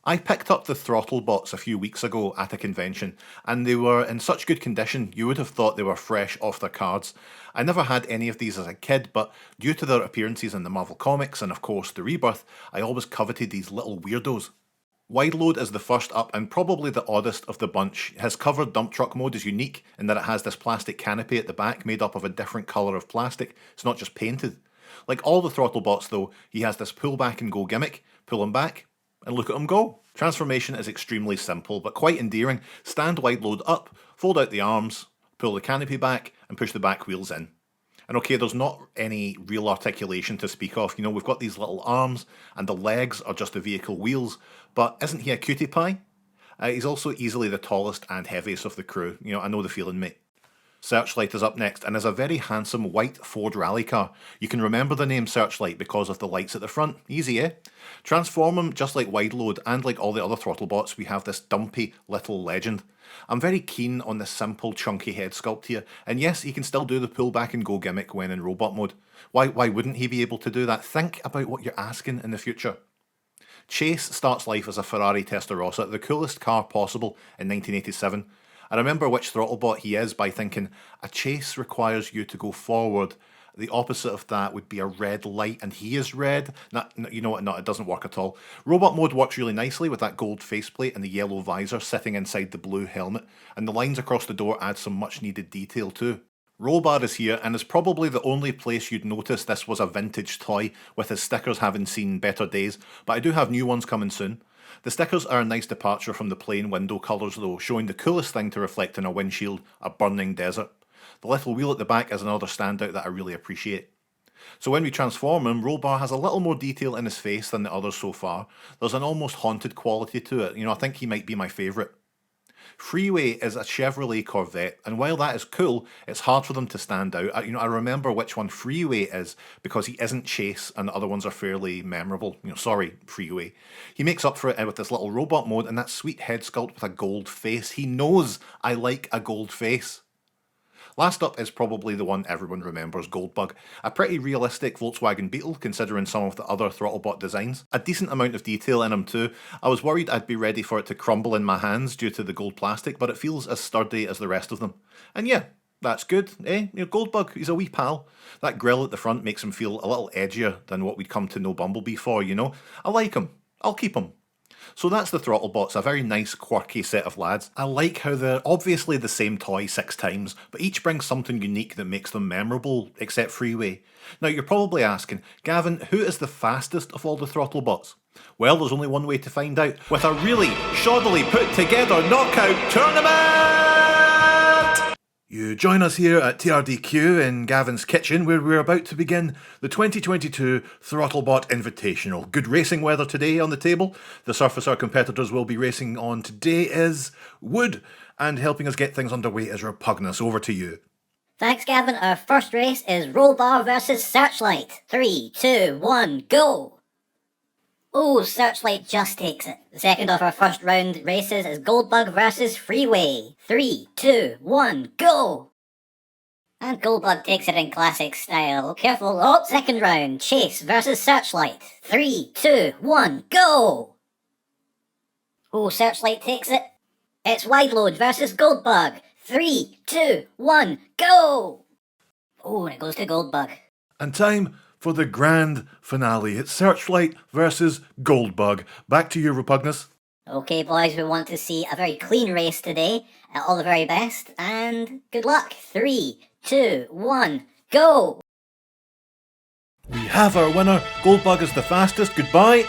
I picked up the Throttlebots a few weeks ago at a convention, and they were in such good condition you would have thought they were fresh off their cards. I never had any of these as a kid, but due to their appearances in the Marvel Comics and of course the Rebirth, I always coveted these little weirdos. Wide load is the first up and probably the oddest of the bunch. His covered dump truck mode is unique in that it has this plastic canopy at the back made up of a different colour of plastic, it's not just painted. Like all the Throttlebots though, he has this pull back and go gimmick, pull him back, and look at him go. Transformation is extremely simple, but quite endearing. Stand wide load up, fold out the arms, pull the canopy back, and push the back wheels in. And okay, there's not any real articulation to speak of. You know, we've got these little arms, and the legs are just the vehicle wheels, but isn't he a cutie pie? He's also easily the tallest and heaviest of the crew. You know, I know the feeling, mate. Searchlight is up next and is a very handsome white Ford rally car. You can remember the name Searchlight because of the lights at the front. Easy, eh? Transform him just like Wide Load and like all the other Throttlebots, we have this dumpy little legend. I'm very keen on the simple chunky head sculpt here, and yes, he can still do the pull back and go gimmick when in robot mode. Why wouldn't he be able to do that? Think about what you're asking in the future. Chase starts life as a Ferrari Testarossa, the coolest car possible in 1987. I remember which Throttlebot he is by thinking, a chase requires you to go forward. The opposite of that would be a red light, and he is red. You know what, no, it doesn't work at all. Robot mode works really nicely with that gold faceplate and the yellow visor sitting inside the blue helmet, and the lines across the door add some much needed detail too. Rollbar is here and is probably the only place you'd notice this was a vintage toy, with his stickers having seen better days, but I do have new ones coming soon. The stickers are a nice departure from the plain window colours though, showing the coolest thing to reflect in a windshield, a burning desert. The little wheel at the back is another standout that I really appreciate. So when we transform him, Rollbar has a little more detail in his face than the others so far. There's an almost haunted quality to it. You know, I think he might be my favourite. Freeway is a Chevrolet Corvette, and while that is cool, it's hard for them to stand out. I remember which one Freeway is because he isn't Chase, and the other ones are fairly memorable. Sorry, Freeway. He makes up for it with this little robot mode and that sweet head sculpt with a gold face. He knows I like a gold face. Last up is probably the one everyone remembers, Goldbug. A pretty realistic Volkswagen Beetle considering some of the other Throttlebot designs. A decent amount of detail in him too. I was worried I'd be ready for it to crumble in my hands due to the gold plastic, but it feels as sturdy as the rest of them. And yeah, that's good, eh? Goldbug, he's a wee pal. That grille at the front makes him feel a little edgier than what we'd come to know Bumblebee for, you know? I like him. I'll keep him. So that's the Throttlebots, a very nice quirky set of lads. I like how they're obviously the same toy 6 times, but each brings something unique that makes them memorable, except Freeway. Now you're probably asking, Gavin, who is the fastest of all the Throttlebots? Well, there's only one way to find out, with a really shoddily put together knockout tournament! You join us here at TRDQ in Gavin's kitchen where we're about to begin the 2022 Throttlebot Invitational. Good racing weather today on the table. The surface our competitors will be racing on today is wood, and helping us get things underway is Repugnus. Over to you. Thanks, Gavin. Our first race is Rollbar versus Searchlight. 3, 2, 1, go! Oh, Searchlight just takes it. The second of our first round races is Goldbug versus Freeway. 3, 2, 1, go! And Goldbug takes it in classic style. Careful. Oh, second round. Chase versus Searchlight. 3, 2, 1, go! Oh, Searchlight takes it. It's Wide Load versus Goldbug. 3, 2, 1, go! Oh, and it goes to Goldbug. And time for the grand finale. It's Searchlight versus Goldbug. Back to you, Repugnus. Okay, boys, we want to see a very clean race today. All the very best, and good luck. 3, 2, 1, go! We have our winner. Goldbug is the fastest. Goodbye.